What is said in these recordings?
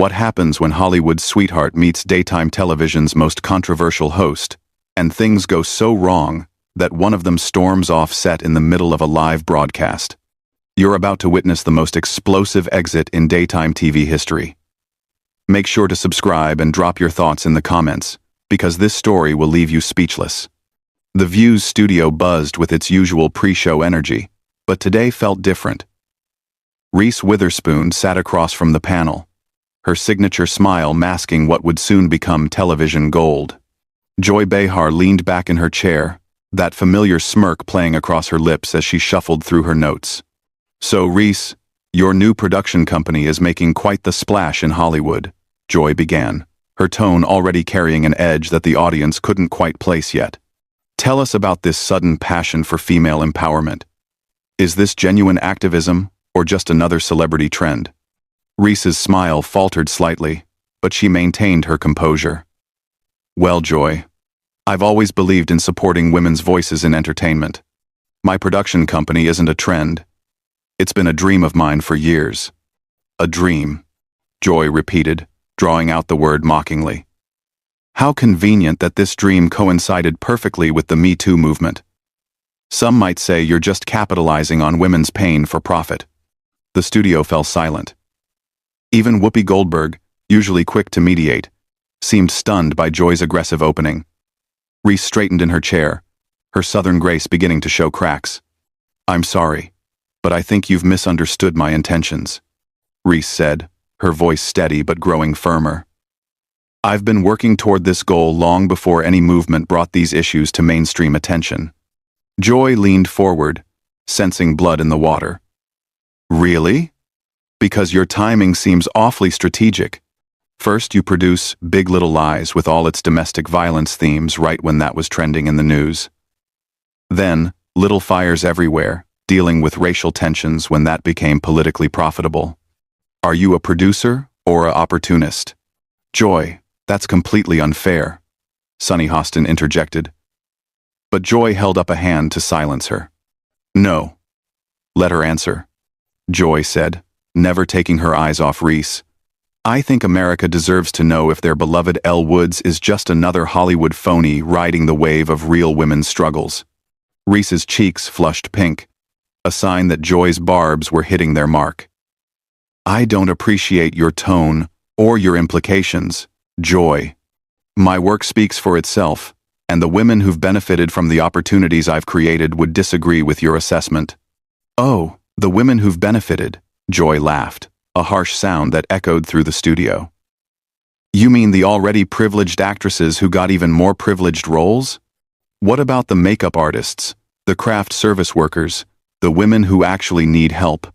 What happens when Hollywood's sweetheart meets daytime television's most controversial host, and things go so wrong that one of them storms off set in the middle of a live broadcast? You're about to witness the most explosive exit in daytime TV history. Make sure to subscribe and drop your thoughts in the comments, because this story will leave you speechless. The View's studio buzzed with its usual pre-show energy, but today felt different. Reese Witherspoon sat across from the panel, her signature smile masking what would soon become television gold. Joy Behar leaned back in her chair, that familiar smirk playing across her lips as she shuffled through her notes. "So, Reese, your new production company is making quite the splash in Hollywood," Joy began, her tone already carrying an edge that the audience couldn't quite place yet. "Tell us about this sudden passion for female empowerment. Is this genuine activism, or just another celebrity trend?" Reese's smile faltered slightly, but she maintained her composure. "Well, Joy, I've always believed in supporting women's voices in entertainment. My production company isn't a trend. It's been a dream of mine for years." "A dream," Joy repeated, drawing out the word mockingly. How convenient that this dream coincided perfectly with the Me Too movement. "Some might say you're just capitalizing on women's pain for profit." The studio fell silent. Even Whoopi Goldberg, usually quick to mediate, seemed stunned by Joy's aggressive opening. Reese straightened in her chair, her southern grace beginning to show cracks. "I'm sorry, but I think you've misunderstood my intentions," Reese said, her voice steady but growing firmer. "I've been working toward this goal long before any movement brought these issues to mainstream attention." Joy leaned forward, sensing blood in the water. "Really? Because your timing seems awfully strategic. First you produce Big Little Lies with all its domestic violence themes right when that was trending in the news. Then, Little Fires Everywhere, dealing with racial tensions when that became politically profitable. Are you a producer or an opportunist?" "Joy, that's completely unfair," Sunny Hostin interjected. But Joy held up a hand to silence her. "No. Let her answer," Joy said, never taking her eyes off Reese. "I think America deserves to know if their beloved Elle Woods is just another Hollywood phony riding the wave of real women's struggles." Reese's cheeks flushed pink, a sign that Joy's barbs were hitting their mark. "I don't appreciate your tone or your implications, Joy. My work speaks for itself, and the women who've benefited from the opportunities I've created would disagree with your assessment." "Oh, the women who've benefited," Joy laughed, a harsh sound that echoed through the studio. "You mean the already privileged actresses who got even more privileged roles? What about the makeup artists, the craft service workers, the women who actually need help?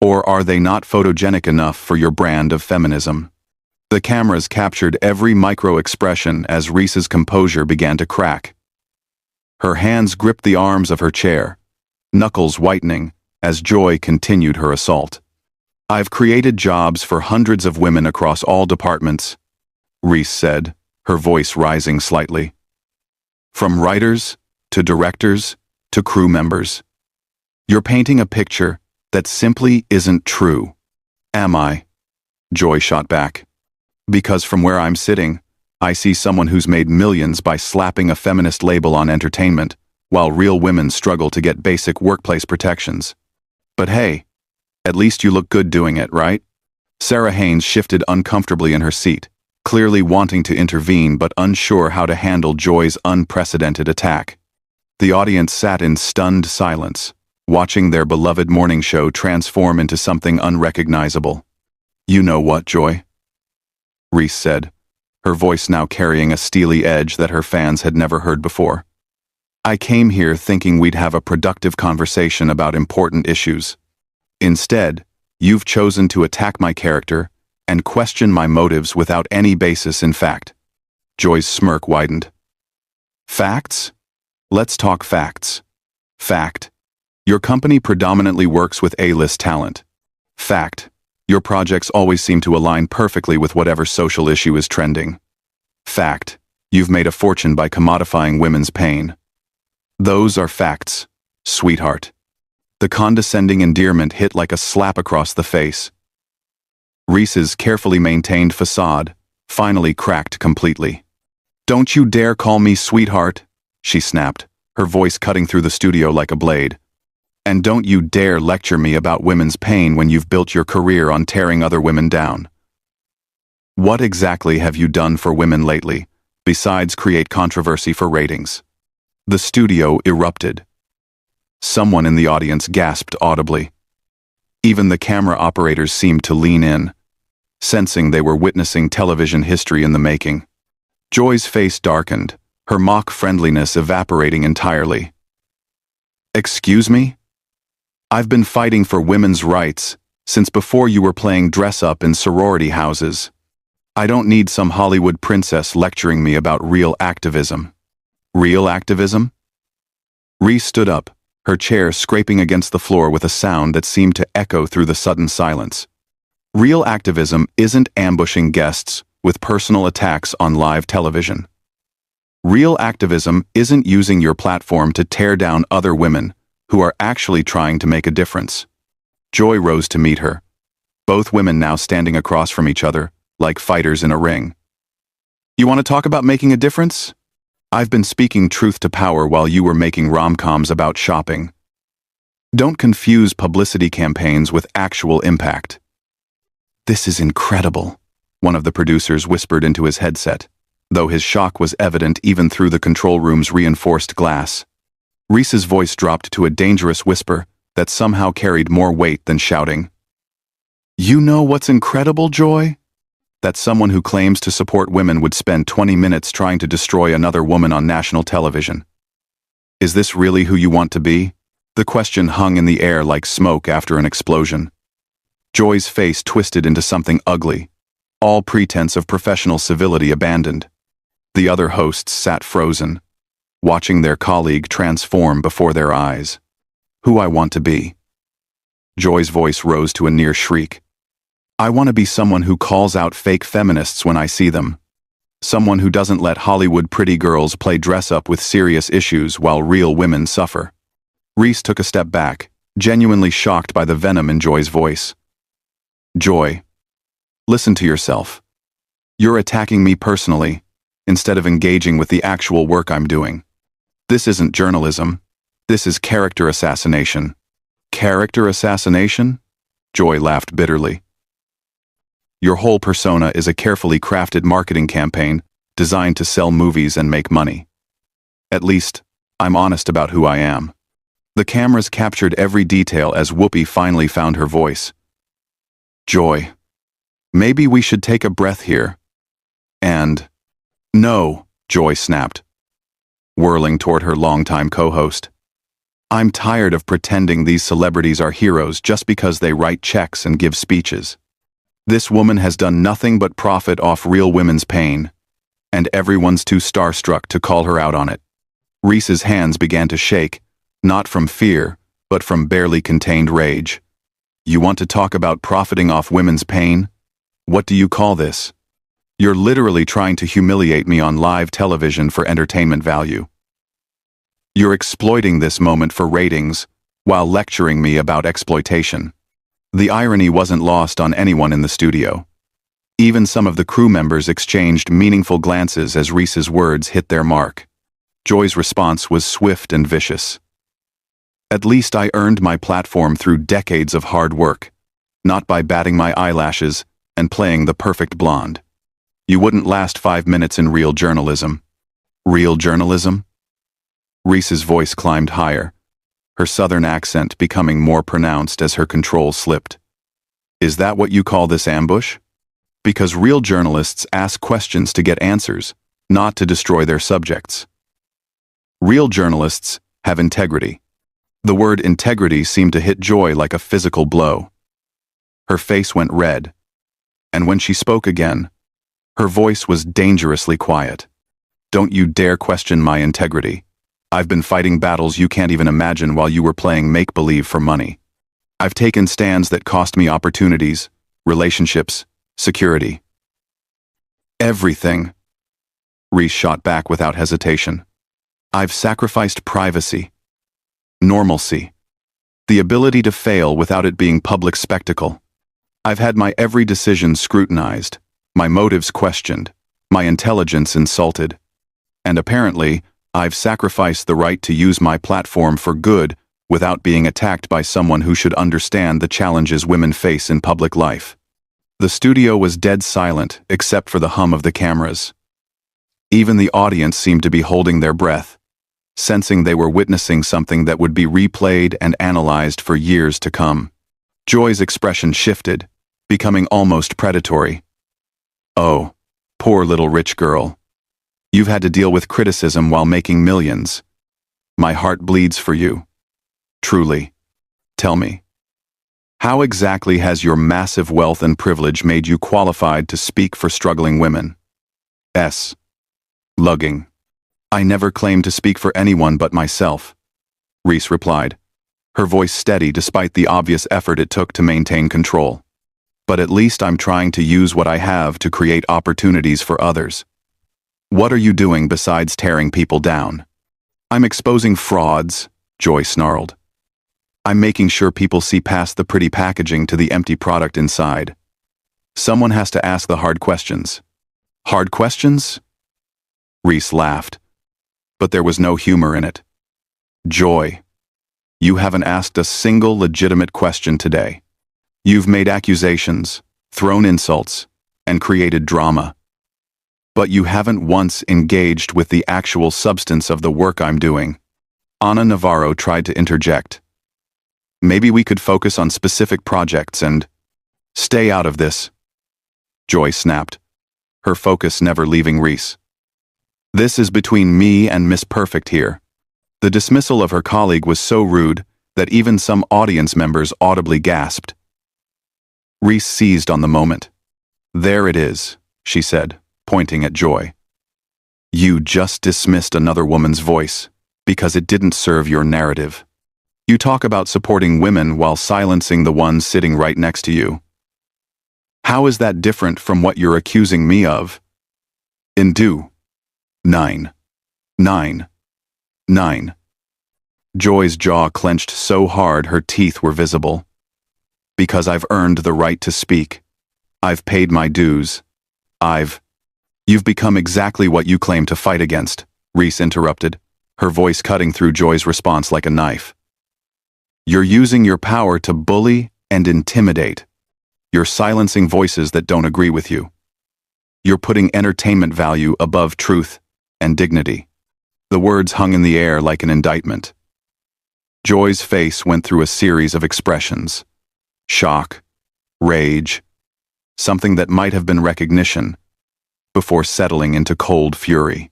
Or are they not photogenic enough for your brand of feminism?" The cameras captured every micro-expression as Reese's composure began to crack. Her hands gripped the arms of her chair, knuckles whitening as Joy continued her assault. "I've created jobs for hundreds of women across all departments," Reese said, her voice rising slightly. "From writers, to directors, to crew members. You're painting a picture that simply isn't true." "Am I?" Joy shot back. "Because from where I'm sitting, I see someone who's made millions by slapping a feminist label on entertainment, while real women struggle to get basic workplace protections. But hey, at least you look good doing it, right?" Sarah Haynes shifted uncomfortably in her seat, clearly wanting to intervene but unsure how to handle Joy's unprecedented attack. The audience sat in stunned silence, watching their beloved morning show transform into something unrecognizable. "You know what, Joy?" Reese said, her voice now carrying a steely edge that her fans had never heard before. "I came here thinking we'd have a productive conversation about important issues. Instead, you've chosen to attack my character and question my motives without any basis in fact." Joy's smirk widened. "Facts? Let's talk facts. Fact: your company predominantly works with A-list talent. Fact: your projects always seem to align perfectly with whatever social issue is trending. Fact: you've made a fortune by commodifying women's pain. Those are facts, sweetheart." The condescending endearment hit like a slap across the face. Reese's carefully maintained facade finally cracked completely. "Don't you dare call me sweetheart," she snapped, her voice cutting through the studio like a blade. "And don't you dare lecture me about women's pain when you've built your career on tearing other women down. What exactly have you done for women lately, besides create controversy for ratings?" The studio erupted. Someone in the audience gasped audibly. Even the camera operators seemed to lean in, sensing they were witnessing television history in the making. Joy's face darkened, her mock friendliness evaporating entirely. "Excuse me? I've been fighting for women's rights since before you were playing dress-up in sorority houses. I don't need some Hollywood princess lecturing me about real activism." "Real activism?" Reese stood up, her chair scraping against the floor with a sound that seemed to echo through the sudden silence. "Real activism isn't ambushing guests with personal attacks on live television. Real activism isn't using your platform to tear down other women who are actually trying to make a difference." Joy rose to meet her, both women now standing across from each other, like fighters in a ring. "You want to talk about making a difference? I've been speaking truth to power while you were making rom-coms about shopping. Don't confuse publicity campaigns with actual impact." "This is incredible," one of the producers whispered into his headset, though his shock was evident even through the control room's reinforced glass. Reese's voice dropped to a dangerous whisper that somehow carried more weight than shouting. "You know what's incredible, Joy? That someone who claims to support women would spend 20 minutes trying to destroy another woman on national television. Is this really who you want to be?" The question hung in the air like smoke after an explosion. Joy's face twisted into something ugly, all pretense of professional civility abandoned. The other hosts sat frozen, watching their colleague transform before their eyes. "Who I want to be?" Joy's voice rose to a near shriek. "I want to be someone who calls out fake feminists when I see them. Someone who doesn't let Hollywood pretty girls play dress-up with serious issues while real women suffer." Reese took a step back, genuinely shocked by the venom in Joy's voice. "Joy, listen to yourself. You're attacking me personally, instead of engaging with the actual work I'm doing. This isn't journalism. This is character assassination." "Character assassination?" Joy laughed bitterly. "Your whole persona is a carefully crafted marketing campaign designed to sell movies and make money. At least, I'm honest about who I am." The cameras captured every detail as Whoopi finally found her voice. "Joy, maybe we should take a breath here. And..." "No," Joy snapped, whirling toward her longtime co-host. "I'm tired of pretending these celebrities are heroes just because they write checks and give speeches. This woman has done nothing but profit off real women's pain, and everyone's too starstruck to call her out on it." Reese's hands began to shake, not from fear, but from barely contained rage. "You want to talk about profiting off women's pain? What do you call this? You're literally trying to humiliate me on live television for entertainment value. You're exploiting this moment for ratings, while lecturing me about exploitation." The irony wasn't lost on anyone in the studio. Even some of the crew members exchanged meaningful glances as Reese's words hit their mark. Joy's response was swift and vicious. "At least I earned my platform through decades of hard work, not by batting my eyelashes and playing the perfect blonde. You wouldn't last 5 minutes in real journalism." "Real journalism?" Reese's voice climbed higher, her southern accent becoming more pronounced as her control slipped. "Is that what you call this ambush? Because real journalists ask questions to get answers, not to destroy their subjects. Real journalists have integrity." The word integrity seemed to hit Joy like a physical blow. Her face went red, and when she spoke again, her voice was dangerously quiet. "Don't you dare question my integrity. I've been fighting battles you can't even imagine while you were playing make-believe for money. I've taken stands that cost me opportunities, relationships, security. Everything." Reese shot back without hesitation. "I've sacrificed privacy, normalcy, the ability to fail without it being public spectacle. I've had my every decision scrutinized, my motives questioned, my intelligence insulted. And apparently, I've sacrificed the right to use my platform for good without being attacked by someone who should understand the challenges women face in public life. The studio was dead silent except for the hum of the cameras. Even the audience seemed to be holding their breath, sensing they were witnessing something that would be replayed and analyzed for years to come. Joy's expression shifted, becoming almost predatory. "Oh, poor little rich girl. You've had to deal with criticism while making millions. My heart bleeds for you. Truly. Tell me, how exactly has your massive wealth and privilege made you qualified to speak for struggling women?" Lugging. "I never claimed to speak for anyone but myself," Reese replied, her voice steady despite the obvious effort it took to maintain control. "But at least I'm trying to use what I have to create opportunities for others." "What are you doing besides tearing people down?" "I'm exposing frauds," Joy snarled. "I'm making sure people see past the pretty packaging to the empty product inside. Someone has to ask the hard questions." "Hard questions?" Reese laughed, but there was no humor in it. "Joy, you haven't asked a single legitimate question today. You've made accusations, thrown insults, and created drama. But you haven't once engaged with the actual substance of the work I'm doing." Ana Navarro tried to interject. "Maybe we could focus on specific projects and—" "Stay out of this," Joy snapped, her focus never leaving Reese. "This is between me and Miss Perfect here." The dismissal of her colleague was so rude that even some audience members audibly gasped. Reese seized on the moment. "There it is," she said, pointing at Joy. "You just dismissed another woman's voice because it didn't serve your narrative. You talk about supporting women while silencing the ones sitting right next to you. How is that different from what you're accusing me of?" "Indu. 9. 9. 9. Joy's jaw clenched so hard her teeth were visible. "Because I've earned the right to speak. I've paid my dues. You've become exactly what you claim to fight against," Reese interrupted, her voice cutting through Joy's response like a knife. "You're using your power to bully and intimidate. You're silencing voices that don't agree with you. You're putting entertainment value above truth and dignity." The words hung in the air like an indictment. Joy's face went through a series of expressions. Shock, rage, something that might have been recognition, before settling into cold fury.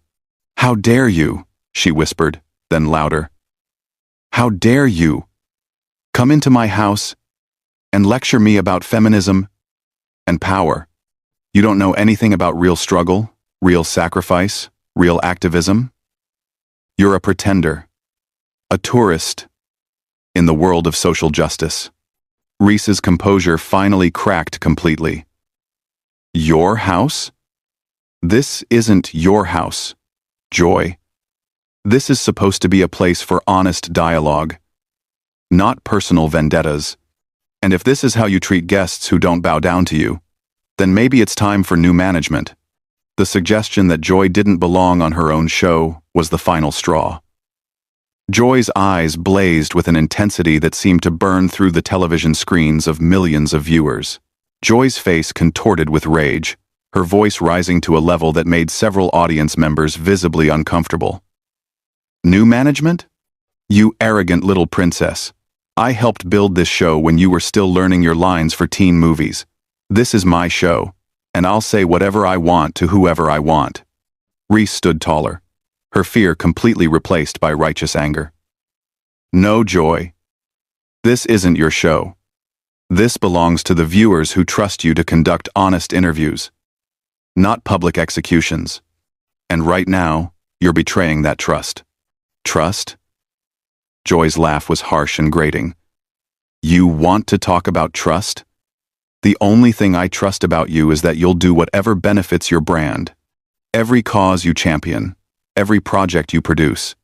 "How dare you?" she whispered, then louder. "How dare you come into my house and lecture me about feminism and power? You don't know anything about real struggle, real sacrifice, real activism? You're a pretender, a tourist in the world of social justice." Reese's composure finally cracked completely. "Your house? This isn't your house, Joy. This is supposed to be a place for honest dialogue, not personal vendettas. And if this is how you treat guests who don't bow down to you, then maybe it's time for new management." The suggestion that Joy didn't belong on her own show was the final straw. Joy's eyes blazed with an intensity that seemed to burn through the television screens of millions of viewers. Joy's face contorted with rage, her voice rising to a level that made several audience members visibly uncomfortable. "New management? You arrogant little princess. I helped build this show when you were still learning your lines for teen movies. This is my show, and I'll say whatever I want to whoever I want." Reese stood taller, her fear completely replaced by righteous anger. "No, Joy. This isn't your show. This belongs to the viewers who trust you to conduct honest interviews, not public executions. And right now, you're betraying that trust." "Trust?" Joy's laugh was harsh and grating. "You want to talk about trust? The only thing I trust about you is that you'll do whatever benefits your brand. Every cause you champion, every project you produce,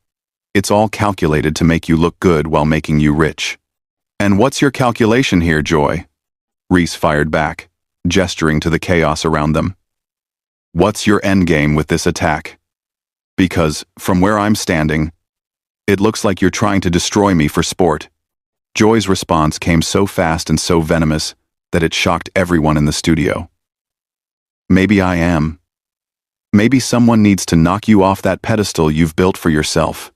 it's all calculated to make you look good while making you rich." "And what's your calculation here, Joy?" Reese fired back, gesturing to the chaos around them. What's your endgame with this attack? Because, from where I'm standing, it looks like you're trying to destroy me for sport. Joy's response came so fast and so venomous that it shocked everyone in the studio. Maybe I am. Maybe someone needs to knock you off that pedestal you've built for yourself.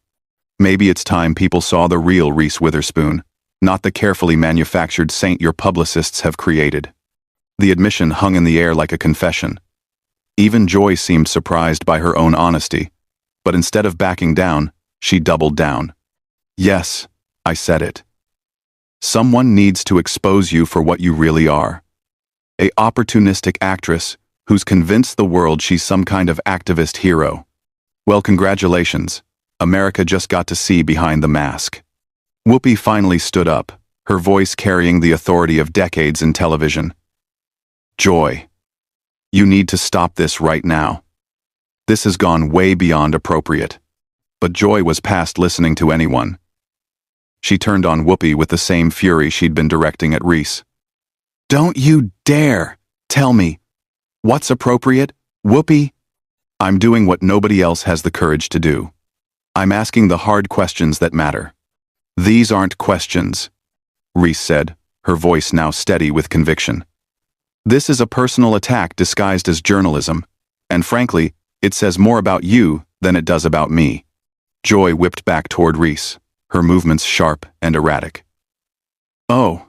Maybe it's time people saw the real Reese Witherspoon, not the carefully manufactured saint your publicists have created. The admission hung in the air like a confession. Even Joy seemed surprised by her own honesty, but instead of backing down, she doubled down. Yes, I said it. Someone needs to expose you for what you really are. An opportunistic actress who's convinced the world she's some kind of activist hero. Well, congratulations. America just got to see behind the mask. Whoopi finally stood up, her voice carrying the authority of decades in television. Joy, you need to stop this right now. This has gone way beyond appropriate. But Joy was past listening to anyone. She turned on Whoopi with the same fury she'd been directing at Reese. Don't you dare tell me what's appropriate, Whoopi? I'm doing what nobody else has the courage to do. I'm asking the hard questions that matter. These aren't questions, Reese said, her voice now steady with conviction. This is a personal attack disguised as journalism, and frankly, it says more about you than it does about me. Joy whipped back toward Reese, her movements sharp and erratic. Oh.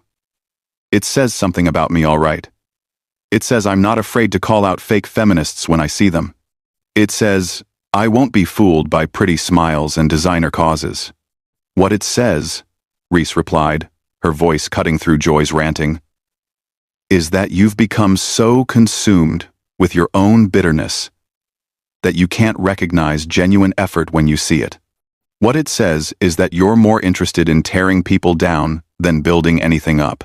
It says something about me, all right. It says I'm not afraid to call out fake feminists when I see them. It says I won't be fooled by pretty smiles and designer causes. What it says, Reese replied, her voice cutting through Joy's ranting, is that you've become so consumed with your own bitterness that you can't recognize genuine effort when you see it. What it says is that you're more interested in tearing people down than building anything up.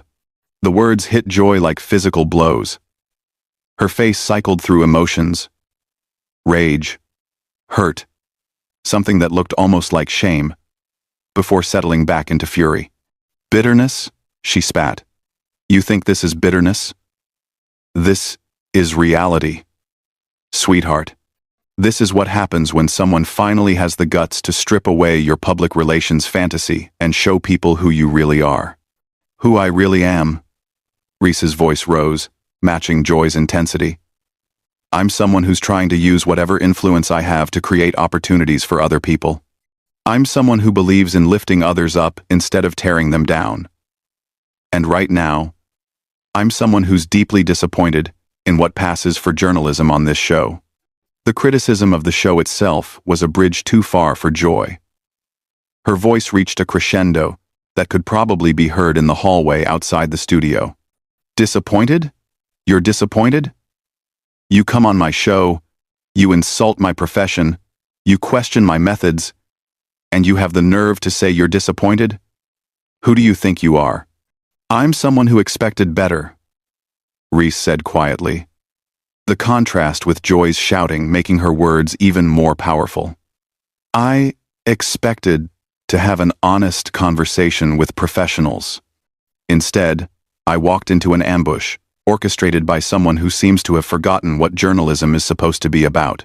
The words hit Joy like physical blows. Her face cycled through emotions. Rage. Hurt. Something that looked almost like shame, before settling back into fury. Bitterness? She spat. You think this is bitterness? This is reality. Sweetheart, this is what happens when someone finally has the guts to strip away your public relations fantasy and show people who you really are. Who I really am. Reese's voice rose, matching Joy's intensity. I'm someone who's trying to use whatever influence I have to create opportunities for other people. I'm someone who believes in lifting others up instead of tearing them down. And right now, I'm someone who's deeply disappointed in what passes for journalism on this show. The criticism of the show itself was a bridge too far for Joy. Her voice reached a crescendo that could probably be heard in the hallway outside the studio. Disappointed? You're disappointed? You come on my show, you insult my profession, you question my methods, and you have the nerve to say you're disappointed? Who do you think you are? I'm someone who expected better, Reese said quietly, the contrast with Joy's shouting making her words even more powerful. I expected to have an honest conversation with professionals. Instead, I walked into an ambush, orchestrated by someone who seems to have forgotten what journalism is supposed to be about.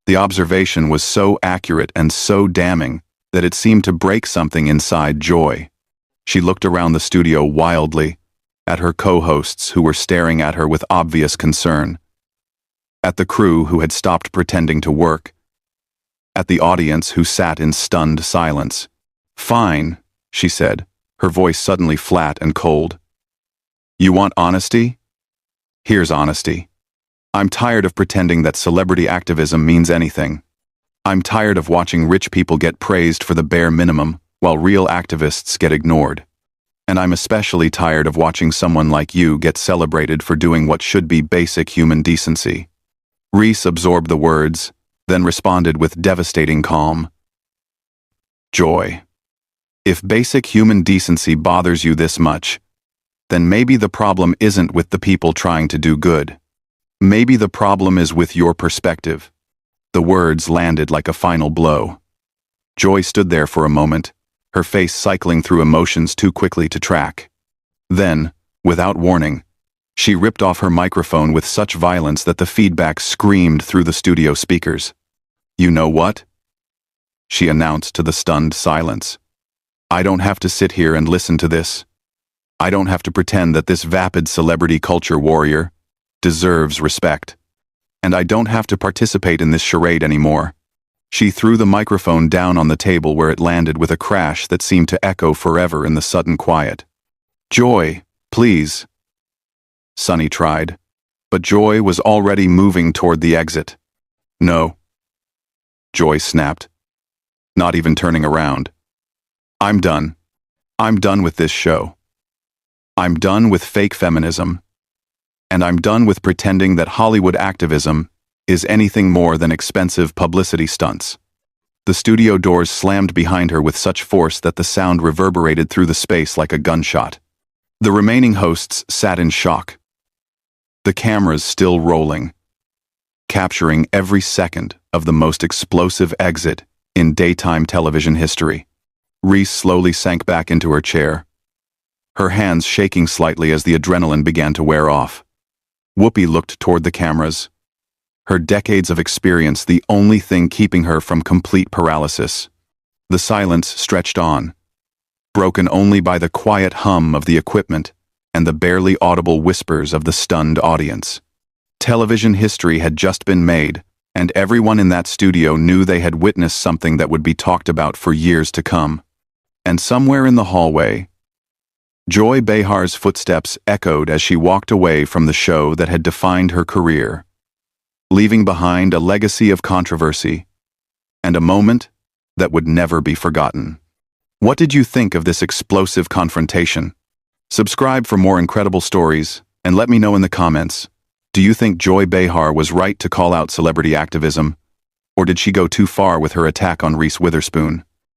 The observation was so accurate and so damning that it seemed to break something inside Joy. She looked around the studio wildly, at her co-hosts who were staring at her with obvious concern, at the crew who had stopped pretending to work, at the audience who sat in stunned silence. Fine, she said, her voice suddenly flat and cold. You want honesty? Here's honesty. I'm tired of pretending that celebrity activism means anything. I'm tired of watching rich people get praised for the bare minimum while real activists get ignored. And I'm especially tired of watching someone like you get celebrated for doing what should be basic human decency. Reese absorbed the words, then responded with devastating calm. Joy. If basic human decency bothers you this much, then maybe the problem isn't with the people trying to do good. Maybe the problem is with your perspective. The words landed like a final blow. Joy stood there for a moment, her face cycling through emotions too quickly to track. Then, without warning, She ripped off her microphone with such violence that the feedback screamed through the studio speakers. "You know what?" she announced to the stunned silence. "I don't have to sit here and listen to this. I don't have to pretend that this vapid celebrity culture warrior deserves respect. And I don't have to participate in this charade anymore." She threw the microphone down on the table where it landed with a crash that seemed to echo forever in the sudden quiet. "Joy, please," Sunny tried, but Joy was already moving toward the exit. "No," Joy snapped, not even turning around. "I'm done. I'm done with this show. I'm done with fake feminism. And I'm done with pretending that Hollywood activism is anything more than expensive publicity stunts." The studio doors slammed behind her with such force that the sound reverberated through the space like a gunshot. The remaining hosts sat in shock, the cameras still rolling, capturing every second of the most explosive exit in daytime television history. Reese slowly sank back into her chair, her hands shaking slightly as the adrenaline began to wear off. Whoopi looked toward the cameras, her decades of experience the only thing keeping her from complete paralysis. The silence stretched on, broken only by the quiet hum of the equipment and the barely audible whispers of the stunned audience. Television history had just been made, and everyone in that studio knew they had witnessed something that would be talked about for years to come. And somewhere in the hallway, Joy Behar's footsteps echoed as she walked away from the show that had defined her career, leaving behind a legacy of controversy and a moment that would never be forgotten. What did you think of this explosive confrontation? Subscribe for more incredible stories, and let me know in the comments. Do you think Joy Behar was right to call out celebrity activism, or did she go too far with her attack on Reese Witherspoon?